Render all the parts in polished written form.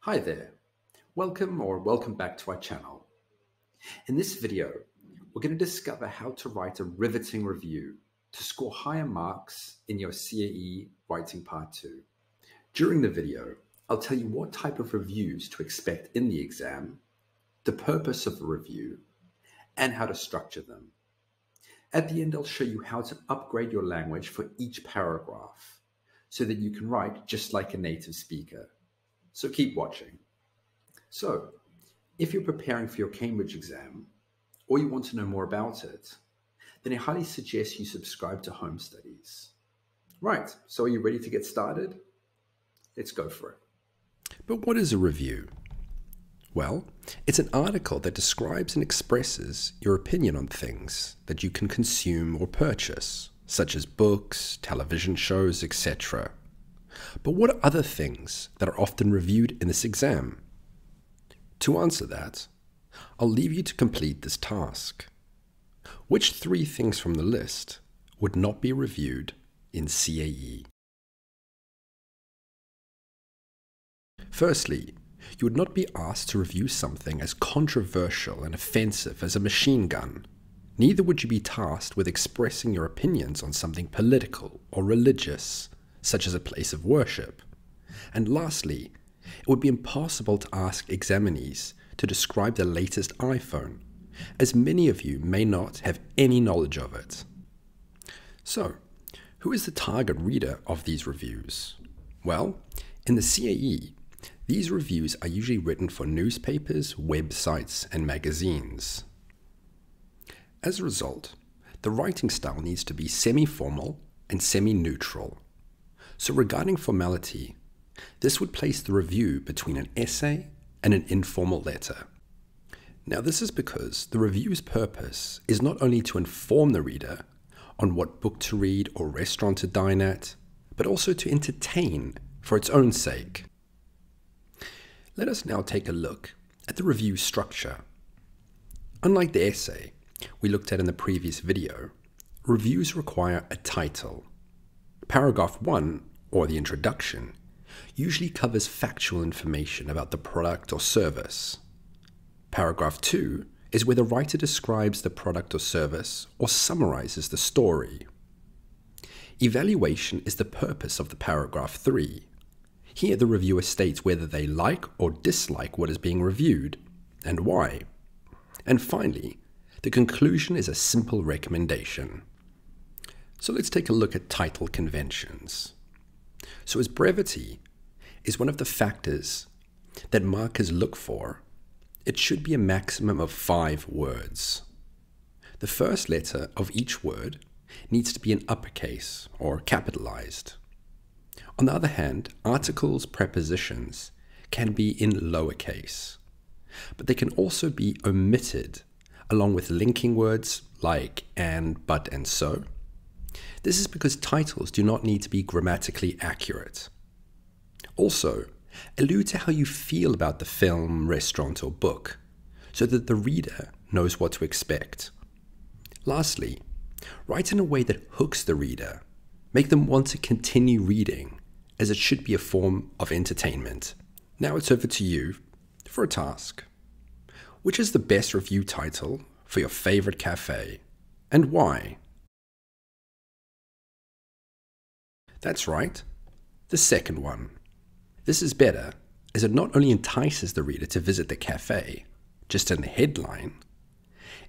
Hi there, welcome back to our channel. In this video, we're going to discover how to write a riveting review to score higher marks in your CAE Writing Part 2. During the video, I'll tell you what type of reviews to expect in the exam, the purpose of the review, and how to structure them. At the end, I'll show you how to upgrade your language for each paragraph so that you can write just like a native speaker. So keep watching. So, if you're preparing for your Cambridge exam, or you want to know more about it, then I highly suggest you subscribe to Home Studies. Right, so are you ready to get started? Let's go for it. But what is a review? Well, it's an article that describes and expresses your opinion on things that you can consume or purchase, such as books, television shows, etc. But what are other things that are often reviewed in this exam? To answer that, I'll leave you to complete this task. Which three things from the list would not be reviewed in CAE? Firstly, you would not be asked to review something as controversial and offensive as a machine gun. Neither would you be tasked with expressing your opinions on something political or religious, such as a place of worship. And lastly, it would be impossible to ask examinees to describe the latest iPhone, as many of you may not have any knowledge of it. So, who is the target reader of these reviews? Well, in the CAE, these reviews are usually written for newspapers, websites, and magazines. As a result, the writing style needs to be semi-formal and semi-neutral. So regarding formality, this would place the review between an essay and an informal letter. Now this is because the review's purpose is not only to inform the reader on what book to read or restaurant to dine at, but also to entertain for its own sake. Let us now take a look at the review structure. Unlike the essay we looked at in the previous video, reviews require a title. Paragraph 1, or the introduction, usually covers factual information about the product or service. Paragraph 2 is where the writer describes the product or service or summarizes the story. Evaluation is the purpose of the paragraph 3. Here the reviewer states whether they like or dislike what is being reviewed, and why. And finally, the conclusion is a simple recommendation. So let's take a look at title conventions. So as brevity is one of the factors that markers look for, it should be a maximum of 5 words. The first letter of each word needs to be in uppercase or capitalized. On the other hand, articles, prepositions can be in lowercase, but they can also be omitted along with linking words like and, but, and so. This is because titles do not need to be grammatically accurate. Also, allude to how you feel about the film, restaurant, or book, so that the reader knows what to expect. Lastly, write in a way that hooks the reader. Make them want to continue reading, as it should be a form of entertainment. Now it's over to you for a task. Which is the best review title for your favorite cafe, and why? That's right, the second one. This is better, as it not only entices the reader to visit the cafe, just in the headline,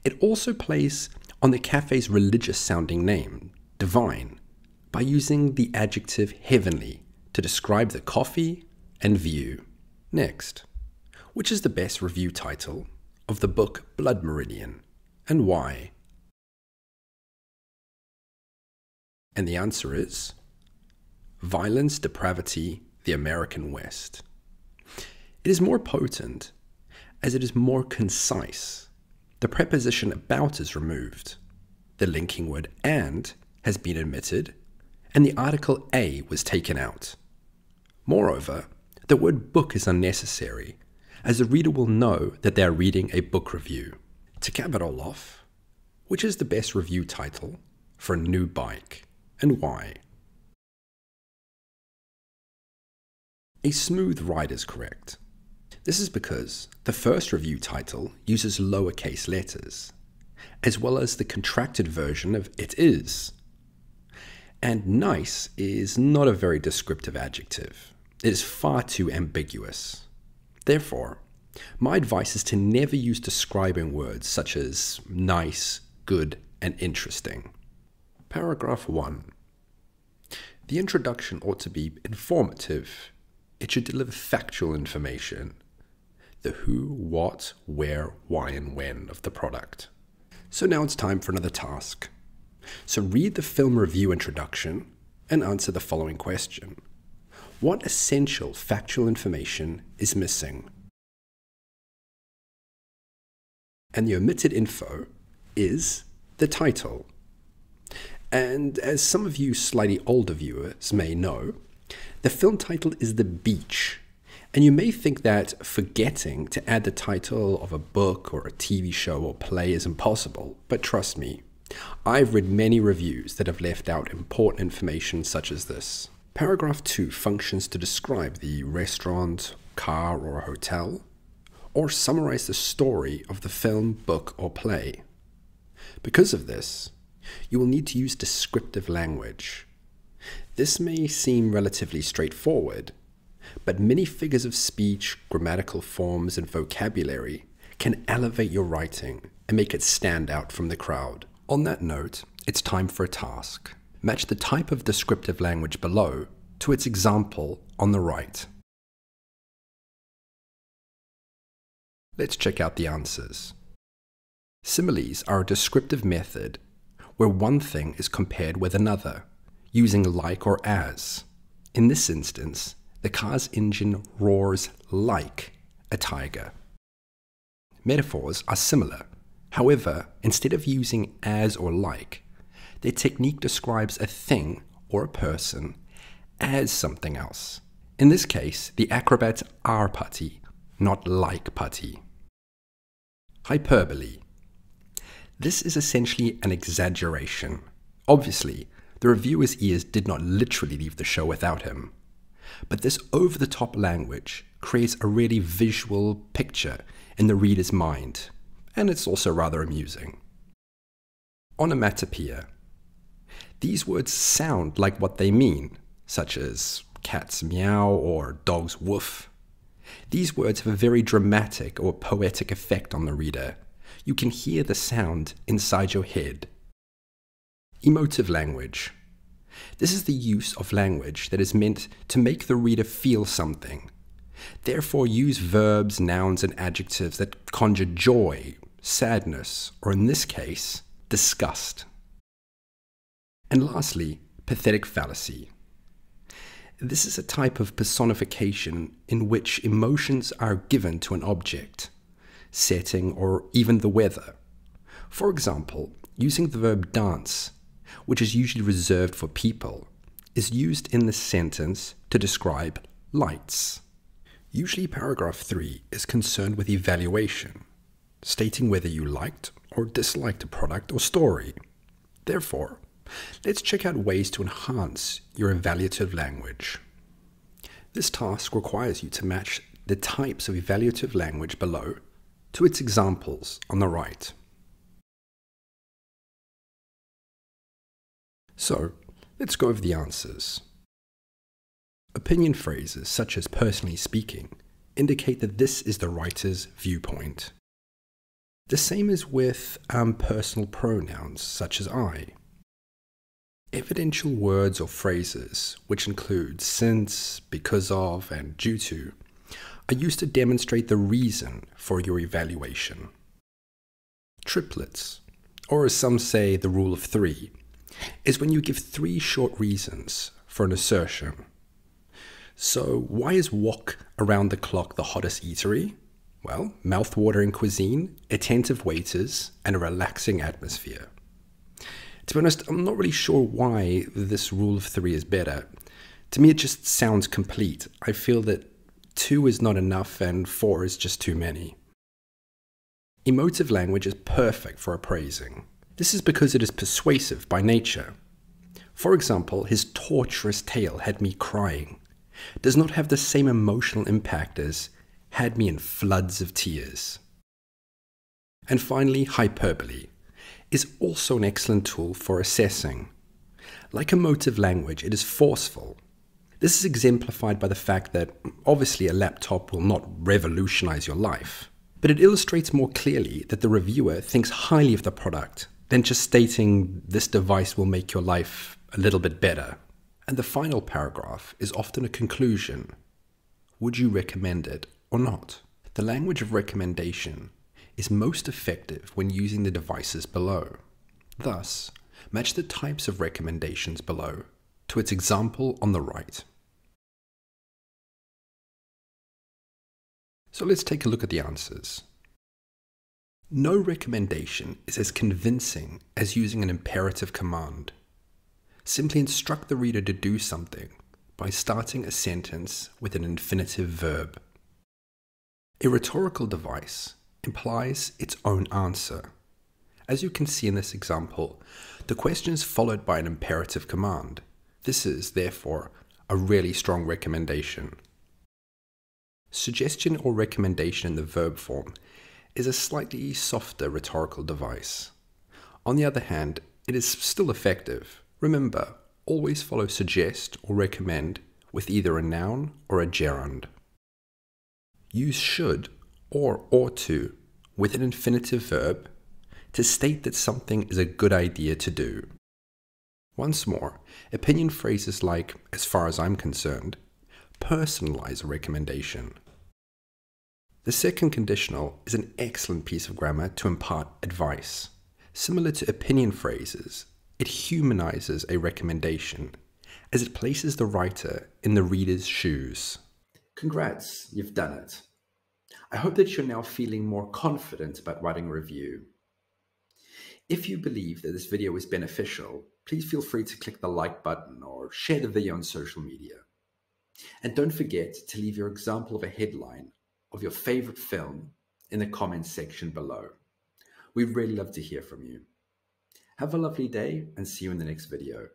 it also plays on the cafe's religious-sounding name, divine, by using the adjective heavenly to describe the coffee and view. Next, which is the best review title of the book Blood Meridian, and why? And the answer is Violence, Depravity, the American West. It is more potent as it is more concise. The preposition about is removed. The linking word and has been omitted, and the article a was taken out. Moreover, the word book is unnecessary, as the reader will know that they are reading a book review. To cap it all off, which is the best review title for a new bike, and why? A smooth ride is correct. This is because the first review title uses lowercase letters, as well as the contracted version of it is. And nice is not a very descriptive adjective. It is far too ambiguous. Therefore, my advice is to never use describing words such as nice, good, and interesting. Paragraph 1. The introduction ought to be informative. It should deliver factual information. The who, what, where, why, and when of the product. So now it's time for another task. So read the film review introduction and answer the following question. What essential factual information is missing? And the omitted info is the title. And as some of you slightly older viewers may know, the film title is The Beach. And you may think that forgetting to add the title of a book or a TV show or play is impossible, but trust me, I've read many reviews that have left out important information such as this. Paragraph 2 functions to describe the restaurant, car, or hotel, or summarize the story of the film, book, or play. Because of this, you will need to use descriptive language. This may seem relatively straightforward, but many figures of speech, grammatical forms, and vocabulary can elevate your writing and make it stand out from the crowd. On that note, it's time for a task. Match the type of descriptive language below to its example on the right. Let's check out the answers. Similes are a descriptive method where one thing is compared with another, using like or as. In this instance, the car's engine roars like a tiger. Metaphors are similar. However, instead of using as or like, their technique describes a thing or a person as something else. In this case, the acrobats are putty, not like putty. Hyperbole. This is essentially an exaggeration. Obviously, the reviewer's ears did not literally leave the show without him. But this over-the-top language creates a really visual picture in the reader's mind, and it's also rather amusing. Onomatopoeia. These words sound like what they mean, such as cat's meow or dog's woof. These words have a very dramatic or poetic effect on the reader. You can hear the sound inside your head. Emotive language. This is the use of language that is meant to make the reader feel something. Therefore, use verbs, nouns, and adjectives that conjure joy, sadness, or in this case, disgust. And lastly, pathetic fallacy. This is a type of personification in which emotions are given to an object, setting, or even the weather. For example, using the verb dance, which is usually reserved for people, is used in the sentence to describe lights. Usually paragraph 3 is concerned with evaluation, stating whether you liked or disliked a product or story. Therefore, let's check out ways to enhance your evaluative language. This task requires you to match the types of evaluative language below to its examples on the right. So, let's go over the answers. Opinion phrases such as personally speaking indicate that this is the writer's viewpoint. The same is with personal pronouns such as I. Evidential words or phrases, which include since, because of, and due to, are used to demonstrate the reason for your evaluation. Triplets, or as some say, the rule of 3, is when you give 3 short reasons for an assertion. So, why is wok around the clock the hottest eatery? Well, mouth-watering cuisine, attentive waiters, and a relaxing atmosphere. To be honest, I'm not really sure why this rule of 3 is better. To me, it just sounds complete. I feel that 2 is not enough and 4 is just too many. Emotive language is perfect for appraising. This is because it is persuasive by nature. For example, his torturous tale had me crying does not have the same emotional impact as had me in floods of tears. And finally, hyperbole is also an excellent tool for assessing. Like emotive language, it is forceful. This is exemplified by the fact that obviously a laptop will not revolutionize your life, but it illustrates more clearly that the reviewer thinks highly of the product than just stating this device will make your life a little bit better. And the final paragraph is often a conclusion. Would you recommend it or not? The language of recommendation is most effective when using the devices below. Thus, match the types of recommendations below to its example on the right. So let's take a look at the answers. No recommendation is as convincing as using an imperative command. Simply instruct the reader to do something by starting a sentence with an infinitive verb. A rhetorical device implies its own answer. As you can see in this example, the question is followed by an imperative command. This is, therefore, a really strong recommendation. Suggestion or recommendation in the verb form is a slightly softer rhetorical device. On the other hand, it is still effective. Remember, always follow suggest or recommend with either a noun or a gerund. Use should or ought to with an infinitive verb to state that something is a good idea to do. Once more, opinion phrases like, as far as I'm concerned, personalize a recommendation. The second conditional is an excellent piece of grammar to impart advice. Similar to opinion phrases, it humanizes a recommendation as it places the writer in the reader's shoes. Congrats, you've done it. I hope that you're now feeling more confident about writing a review. If you believe that this video was beneficial, please feel free to click the like button or share the video on social media. And don't forget to leave your example of a headline of your favorite film in the comments section below. We'd really love to hear from you. Have a lovely day and see you in the next video.